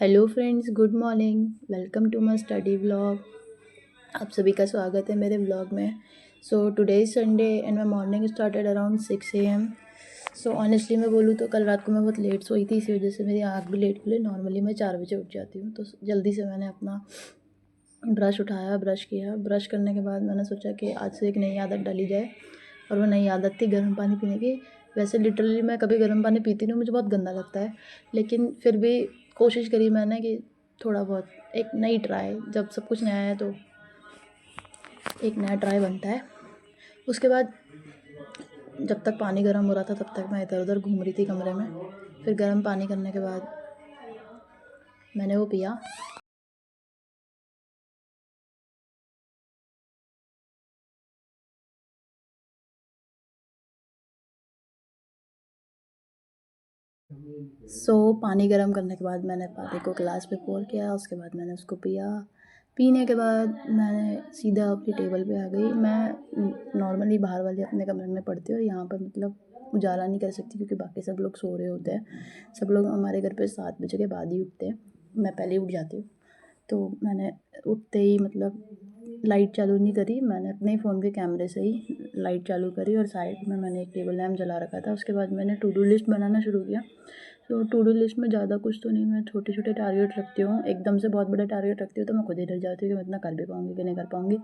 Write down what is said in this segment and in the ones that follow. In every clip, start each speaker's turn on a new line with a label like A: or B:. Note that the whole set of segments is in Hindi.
A: Hello friends, good morning. Welcome to my study vlog. आप सभी का स्वागत है मेरे व्लॉग में। So today is Sunday and my morning started around 6 AM। सो ऑनेस्टली मैं बोलूँ तो कल रात को मैं बहुत लेट सोई थी, इसी वजह से मेरी आँख भी लेट खुली। नॉर्मली मैं 4 बजे उठ जाती हूँ, तो जल्दी से मैंने अपना ब्रश उठाया, ब्रश किया। ब्रश करने के बाद मैंने सोचा कि आज से एक नई आदत डाली जाए, और वो नई आदत थी गर्म पानी पीने की। वैसे लिटरली मैं कभी गर्म पानी पीती नहीं हूँ, मुझे बहुत गंदा लगता है, लेकिन फिर भी कोशिश करी मैंने कि थोड़ा बहुत एक नई ट्राई, जब सब कुछ नया है तो एक नया ट्राई बनता है। उसके बाद जब तक पानी गर्म हो रहा था तब तक मैं इधर उधर घूम रही थी कमरे में। फिर गर्म पानी करने के बाद मैंने वो पिया। पानी गर्म करने के बाद मैंने पानी को गिलास में पोर किया, उसके बाद मैंने उसको पिया। पीने के बाद मैंने सीधा अपनी टेबल पे आ गई। मैं नॉर्मली बाहर वाले अपने कमरे में पढ़ती हूँ, और यहाँ पर मतलब उजाला नहीं कर सकती क्योंकि बाकी सब लोग सो रहे होते हैं। सब लोग हमारे घर पे 7 बजे के बाद ही उठते हैं, मैं पहले ही उठ जाती हूँ। तो मैंने उठते ही मतलब लाइट चालू नहीं करी, मैंने अपने फ़ोन के कैमरे से ही लाइट चालू करी, और साइड में मैंने एक टेबल लैम्प जला रखा था। उसके बाद मैंने टू डू लिस्ट बनाना शुरू किया। तो टू डू लिस्ट में ज़्यादा कुछ तो नहीं, मैं छोटे छोटे टारगेट रखती हूँ। एकदम से बहुत बड़े टारगेट रखती हूँ तो मैं खुद ही डर जाती हूँ कि मैं इतना कर भी पाऊँगी कि नहीं कर पाऊँगी।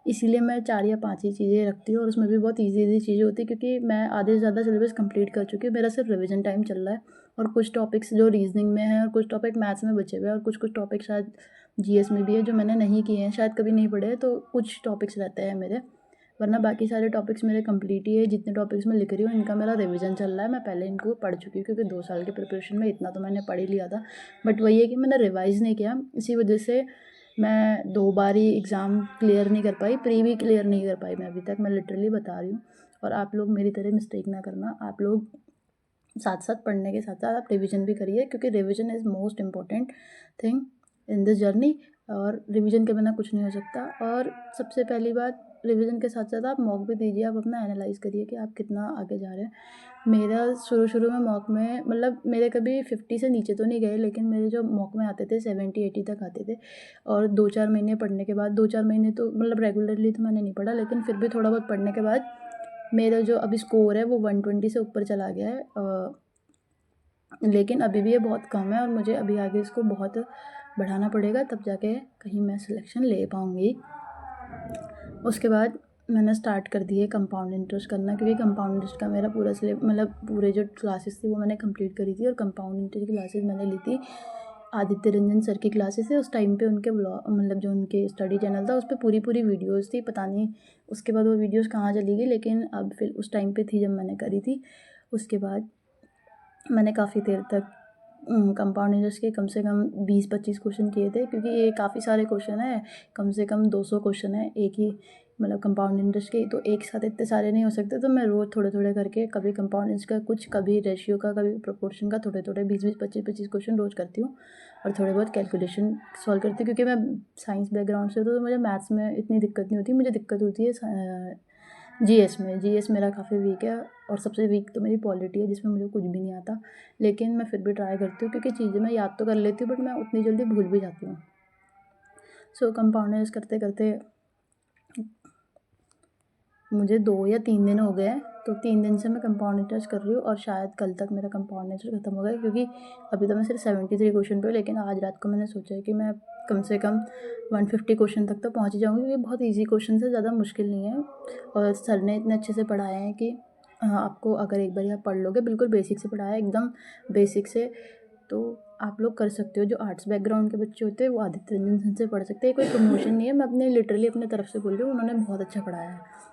A: इसीलिए मैं 4 या 5 ही चीज़ें रखती हूँ, और उसमें भी बहुत ईज़ी चीज़ें होती है क्योंकि मैं आधे से ज़्यादा सिलेबस कंप्लीट कर चुकी हूँ। मेरा सिर्फ रिवीजन टाइम चल रहा है, और कुछ टॉपिक्स जो रीजनिंग में है और कुछ टॉपिक मैथ्स में बचे हुए हैं, और कुछ कुछ टॉपिक शायद जीएस में भी है जो मैंने नहीं किए हैं, शायद कभी नहीं पढ़े हैं, तो कुछ टॉपिक्स रहते हैं मेरे। वरना बाकी सारे टॉपिक्स मेरे कंप्लीट ही है। जितने टॉपिक्स मैं लिख रही हूँ इनका मेरा रिवीजन चल रहा है। मैं पहले इनको पढ़ चुकी हूँ क्योंकि 2 साल की प्रिपरेशन में इतना तो मैंने पढ़ ही लिया था, बट वही है कि मैंने रिवाइज़ नहीं किया। इसी वजह से मैं 2 बार ही एग्ज़ाम क्लियर नहीं कर पाई, प्री भी क्लियर नहीं कर पाई मैं अभी तक, मैं लिटरली बता रही हूँ। और आप लोग मेरी तरह मिस्टेक ना करना, आप लोग साथ साथ पढ़ने के साथ साथ आप रिवीजन भी करिए, क्योंकि revision is most important thing in this journey. और रिवीजन के बिना कुछ नहीं हो सकता। और सबसे पहली बात, रिवीजन के साथ साथ आप मॉक भी दीजिए। आप अपना एनालाइज़ करिए कि आप कितना आगे जा रहे हैं। मेरा शुरू में मॉक में मतलब मेरे कभी 50 से नीचे तो नहीं गए, लेकिन मेरे जो मॉक में आते थे 70-80 तक आते थे। और 2-4 महीने पढ़ने के बाद, 2-4 महीने तो मतलब रेगुलरली तो मैंने नहीं पढ़ा, लेकिन फिर भी थोड़ा बहुत पढ़ने के बाद मेरा जो अभी स्कोर है वो 120 से ऊपर चला गया है। लेकिन अभी भी ये बहुत कम है, और मुझे अभी आगे इसको बहुत बढ़ाना पड़ेगा, तब जाके कहीं मैं सिलेक्शन ले पाऊँगी। उसके बाद मैंने स्टार्ट कर दी है कंपाउंड इंटरेस्ट करना, क्योंकि कंपाउंड इंटरेस्ट का मेरा पूरा मतलब पूरे जो क्लासेस थी वो मैंने कंप्लीट करी थी। और कंपाउंड इंटरेस्ट की क्लासेस मैंने ली थी आदित्य रंजन सर की क्लासेस है। उस टाइम पे उनके ब्लॉग मतलब जो उनके स्टडी चैनल था उस पर पूरी वीडियोज़ थी। पता नहीं उसके बाद वो वीडियोज़ कहाँ चली गई, लेकिन अब फिर उस टाइम पे थी जब मैंने करी थी। उसके बाद मैंने काफ़ी देर तक कंपाउंड इंटरेस्ट के कम से कम 20-25 क्वेश्चन किए थे, क्योंकि ये काफ़ी सारे क्वेश्चन हैं। कम से कम 200 क्वेश्चन है एक ही मतलब कंपाउंड इंटरेस्ट के, तो एक साथ इतने सारे नहीं हो सकते। तो मैं रोज़ थोड़े थोड़े करके कभी कंपाउंड इंटरेस्ट का कुछ, कभी रेशियो का, कभी प्रोपोर्शन का, थोड़े थोड़े 20-20 25-25 क्वेश्चन रोज़ करती हूँ। और थोड़े बहुत कैलकुलेशन सॉल्व करती हूँ, क्योंकि मैं साइंस बैकग्राउंड से, तो मुझे मैथ्स में इतनी दिक्कत नहीं होती। मुझे दिक्कत होती है जीएस में। जीएस मेरा काफ़ी वीक है, और सबसे वीक तो मेरी पॉलिटी है जिसमें मुझे कुछ भी नहीं आता। लेकिन मैं फिर भी ट्राई करती हूँ, क्योंकि चीज़ें मैं याद तो कर लेती हूँ बट मैं उतनी जल्दी भूल भी जाती हूँ। कंपाउंडर्स करते करते मुझे 2 या 3 दिन हो गए हैं, तो 3 दिन से मैं कंपाउंड इंटरेस्ट कर रही हूँ, और शायद कल तक मेरा कंपाउंड इंटरेस्ट खत्म हो गया, क्योंकि अभी तो मैं सिर्फ 73 क्वेश्चन पे हूँ। लेकिन आज रात को मैंने सोचा है कि मैं कम से कम 150 क्वेश्चन तक तो पहुँच ही जाऊँगी, क्योंकि बहुत ईजी क्वेश्चन है, ज़्यादा मुश्किल नहीं है। और सर ने इतने अच्छे से पढ़ाए हैं कि आपको अगर एक बार आप पढ़ लोगे, बिल्कुल बेसिक से पढ़ाया है, एकदम बेसिक से, तो आप लोग कर सकते हो। जो आर्ट्स बैकग्राउंड के बच्चे होते हैं वो आदित्य रंजन सर से पढ़ सकते हैं। कोई प्रमोशन नहीं है, मैं अपने लिटरली अपने तरफ से बोल रही हूँ, उन्होंने बहुत अच्छा पढ़ाया है।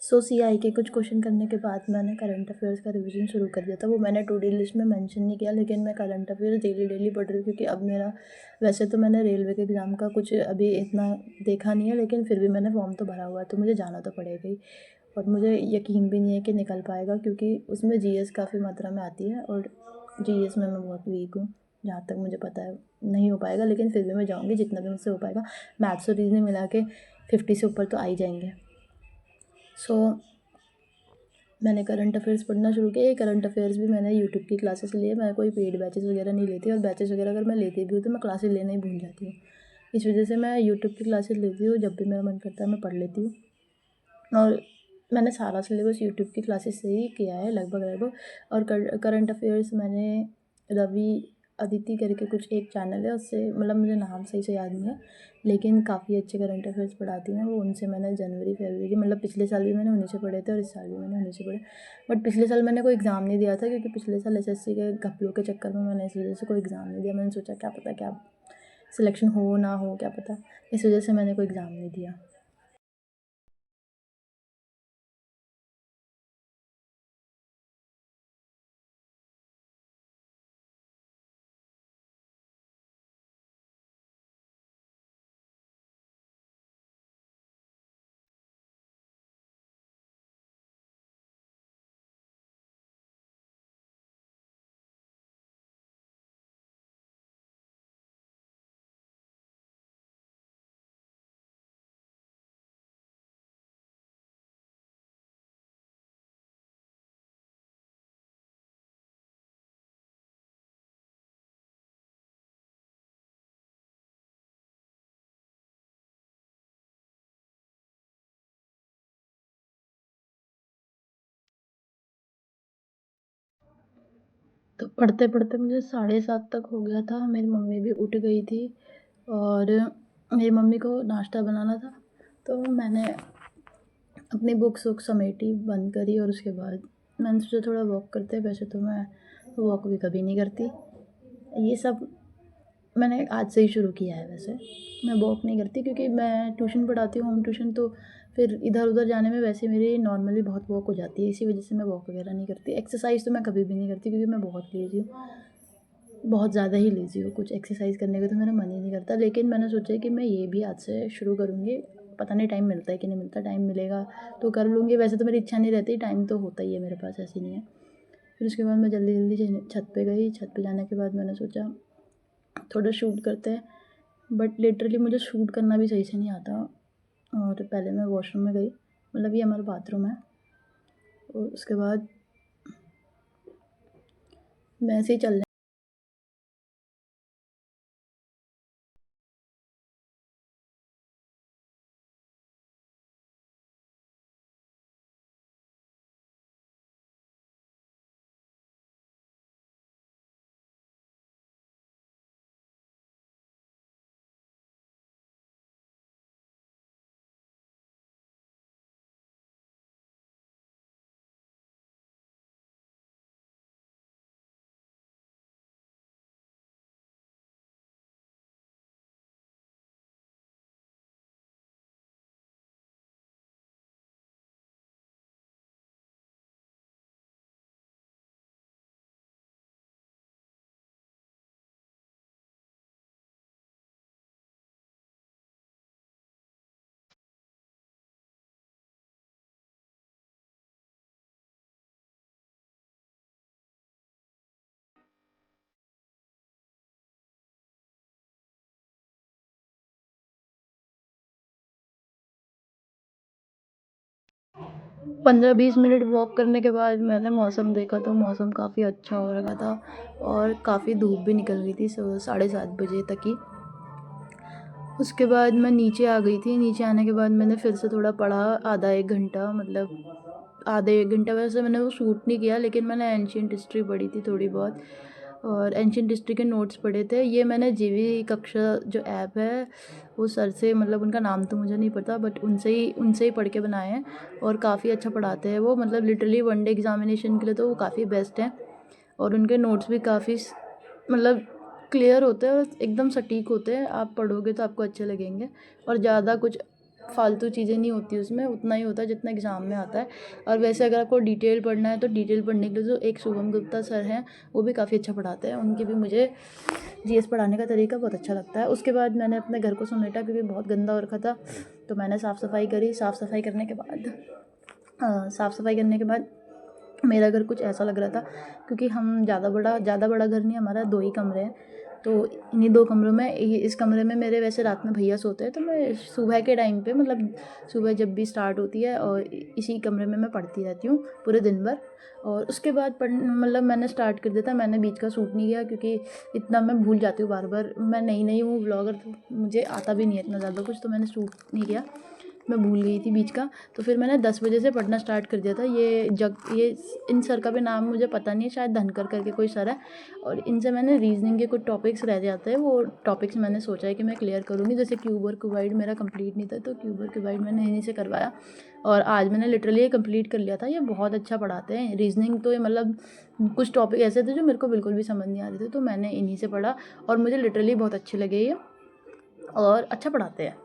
A: सीआई के कुछ क्वेश्चन करने के बाद मैंने करंट अफेयर्स का रिवीजन शुरू कर दिया था। वो मैंने टू डी लिस्ट में मेंशन नहीं किया, लेकिन मैं करंट अफेयर्स डेली पढ़ रही हूँ, क्योंकि अब मेरा, वैसे तो मैंने रेलवे के एग्ज़ाम का कुछ अभी इतना देखा नहीं है, लेकिन फिर भी मैंने फॉर्म तो भरा हुआ है, तो मुझे जाना तो पड़ेगा ही। और मुझे यकीन भी नहीं है कि निकल पाएगा, क्योंकि उसमें जीएस काफ़ी मात्रा में आती है, और जीएस में मैं बहुत वीक हूँ जहाँ तक मुझे पता है। नहीं हो पाएगा, लेकिन फिर भी मैं जाऊँगी जितना भी मुझसे हो पाएगा। मैथ्स और रीजनिंग मिला के 50 से ऊपर तो आ ही जाएंगे। सो मैंने करंट अफेयर्स पढ़ना शुरू किया। ये करंट अफेयर्स भी मैंने यूट्यूब की क्लासेस लिए। मैं कोई पेड बैचेस वगैरह नहीं लेती, और बैचेस वगैरह अगर मैं लेती भी हूँ तो मैं क्लासेस लेना ही भूल जाती हूँ। इस वजह से मैं यूट्यूब की क्लासेस लेती हूँ, जब भी मेरा मन करता है मैं पढ़ लेती हूँ। और मैंने सारा सिलेबस यूट्यूब की क्लासेस से ही किया है लगभग। और करंट अफेयर्स मैंने रवि अदिति करके कुछ एक चैनल है, उससे मतलब मुझे नाम सही से याद नहीं है, लेकिन काफ़ी अच्छे करंट अफेयर्स पढ़ाती हैं वो। उनसे मैंने जनवरी फरवरी मतलब पिछले साल भी मैंने उन्हीं से पढ़े थे, और इस साल भी मैंने उन्हीं से पढ़े। बट पिछले साल मैंने कोई एग्ज़ाम नहीं दिया था, क्योंकि पिछले साल एसएससी के घपलों के चक्कर में मैंने इस वजह से कोई एग्ज़ाम नहीं दिया। मैंने सोचा क्या पता क्या सिलेक्शन हो ना हो, क्या पता, इस वजह से मैंने कोई एग्ज़ाम नहीं दिया। तो पढ़ते पढ़ते मुझे 7:30 तक हो गया था। मेरी मम्मी भी उठ गई थी, और मेरी मम्मी को नाश्ता बनाना था, तो मैंने अपनी बुक्स वुक्स समेटी, बंद करी, और उसके बाद मैंने सोचा थोड़ा वॉक करते। वैसे तो मैं वॉक भी कभी नहीं करती, ये सब मैंने आज से ही शुरू किया है। वैसे मैं वॉक नहीं करती, क्योंकि मैं ट्यूशन पढ़ाती हूँ, होम ट्यूशन, तो फिर इधर उधर जाने में वैसे मेरी नॉर्मली बहुत वॉक हो जाती है। इसी वजह से मैं वॉक वगैरह नहीं करती। एक्सरसाइज तो मैं कभी भी नहीं करती, क्योंकि मैं बहुत लेज़ी हूँ, बहुत ज़्यादा ही लेज़ी हूँ। कुछ एक्सरसाइज करने का तो मेरा मन ही नहीं करता। लेकिन मैंने सोचा है कि मैं ये भी आज से शुरू करूँगी। पता नहीं टाइम मिलता है कि नहीं मिलता, टाइम मिलेगा तो कर लूँगी। वैसे तो मेरी इच्छा नहीं रहती, टाइम तो होता ही है मेरे पास, ऐसी नहीं है। फिर उसके बाद मैं जल्दी जल्दी छत पे गई। छत पे जाने के बाद मैंने सोचा थोड़ा शूट करते हैं, बट लिटरली मुझे शूट करना भी सही से नहीं आता। और पहले मैं वॉशरूम में गई, मतलब ये हमारा बाथरूम है, और उसके बाद मैं ऐसे ही चलने 15-20 मिनट वॉक करने के बाद मैंने मौसम देखा, तो मौसम काफ़ी अच्छा हो रखा था, और काफ़ी धूप भी निकल गई थी 7:30 बजे तक ही। उसके बाद मैं नीचे आ गई थी। नीचे आने के बाद मैंने फिर से थोड़ा पढ़ा, आधा एक घंटा, मतलब आधे एक घंटा। वैसे मैंने वो शूट नहीं किया, लेकिन मैंने एंशिएंट हिस्ट्री पढ़ी थी थोड़ी बहुत, और एंशिएंट हिस्ट्री के नोट्स पढ़े थे। ये मैंने जीवी कक्षा जो ऐप है, वो सर से, मतलब उनका नाम तो मुझे नहीं पता, बट उनसे ही पढ़ के बनाए हैं, और काफ़ी अच्छा पढ़ाते हैं वो। मतलब लिटरली वनडे एग्जामिनेशन के लिए तो वो काफ़ी बेस्ट हैं, और उनके नोट्स भी काफ़ी मतलब क्लियर होते हैं, और एकदम सटीक होते हैं। आप पढ़ोगे तो आपको अच्छे लगेंगे, और ज़्यादा कुछ फालतू चीज़ें नहीं होती उसमें, उतना ही होता है जितना एग्ज़ाम में आता है। और वैसे अगर आपको डिटेल पढ़ना है, तो डिटेल पढ़ने के लिए जो एक शुभम गुप्ता सर हैं, वो भी काफ़ी अच्छा पढ़ाते हैं। उनकी भी मुझे जीएस पढ़ाने का तरीका बहुत अच्छा लगता है। उसके बाद मैंने अपने घर को समेटा, क्योंकि बहुत गंदा हो रखा था, तो मैंने साफ़ सफाई करी। साफ़ सफाई करने के बाद मेरा घर कुछ ऐसा लग रहा था, क्योंकि हम ज़्यादा बड़ा घर नहीं, हमारा 2 ही कमरे हैं, तो इन्हीं 2 कमरों में इस कमरे में मेरे वैसे रात में भैया सोते हैं, तो मैं सुबह के टाइम पे मतलब सुबह जब भी स्टार्ट होती है और इसी कमरे में मैं पढ़ती रहती हूँ पूरे दिन भर। और उसके बाद मतलब मैंने स्टार्ट कर दिया था, मैंने बीच का शूट नहीं किया क्योंकि इतना मैं भूल जाती हूँ बार बार। मैं नई हूँ व्लॉगर, तो मुझे आता भी नहीं है इतना ज़्यादा कुछ, तो मैंने शूट नहीं किया, मैं भूल गई थी बीच का। तो फिर मैंने 10 बजे से पढ़ना स्टार्ट कर दिया था। ये इन सर का भी नाम मुझे पता नहीं है, शायद धनकर करके कोई सर है। और इनसे मैंने रीजनिंग के कुछ टॉपिक्स रह जाते हैं, वो टॉपिक्स मैंने सोचा है कि मैं क्लियर करूँगी। जैसे क्यूब और क्यूबाइड मेरा कंप्लीट नहीं था, तो क्यूब और क्यूबाइड मैंने इन्हीं से करवाया और आज मैंने लिटरली ये कंप्लीट कर लिया था। ये बहुत अच्छा पढ़ाते हैं रीजनिंग, तो ये मतलब कुछ टॉपिक ऐसे थे जो मेरे को बिल्कुल भी समझ नहीं आ रहे थे, तो मैंने इन्हीं से पढ़ा और मुझे लिटरली बहुत अच्छे लगे ये और अच्छा पढ़ाते हैं।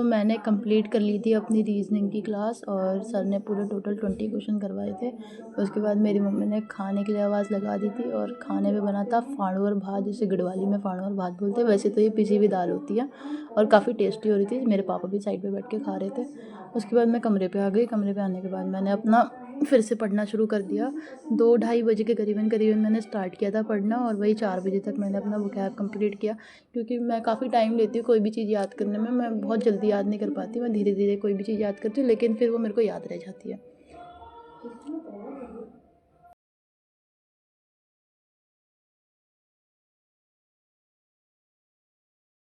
A: मैंने कंप्लीट कर ली थी अपनी रीजनिंग की क्लास और सर ने पूरे टोटल 20 क्वेश्चन करवाए थे। उसके बाद मेरी मम्मी ने खाने के लिए आवाज़ लगा दी थी और खाने में बना था फाड़ू और भात, जिसे गढ़वाली में फाड़ू और भात बोलते हैं। वैसे तो ये पिसी हुई दाल होती है और काफ़ी टेस्टी हो रही थी। मेरे पापा भी साइड पे बैठ के खा रहे थे। उसके बाद मैं कमरे पे आ गई। कमरे पे आने के बाद मैंने अपना फिर से पढ़ना शुरू कर दिया। 2 ढाई बजे के करीबन मैंने स्टार्ट किया था पढ़ना और वही 4 बजे तक मैंने अपना वोकैब कंप्लीट किया। क्योंकि मैं काफ़ी टाइम लेती हूँ कोई भी चीज़ याद करने में, मैं बहुत जल्दी याद नहीं कर पाती, मैं धीरे धीरे कोई भी चीज़ याद करती हूँ, लेकिन फिर वो मेरे को याद रह जाती है।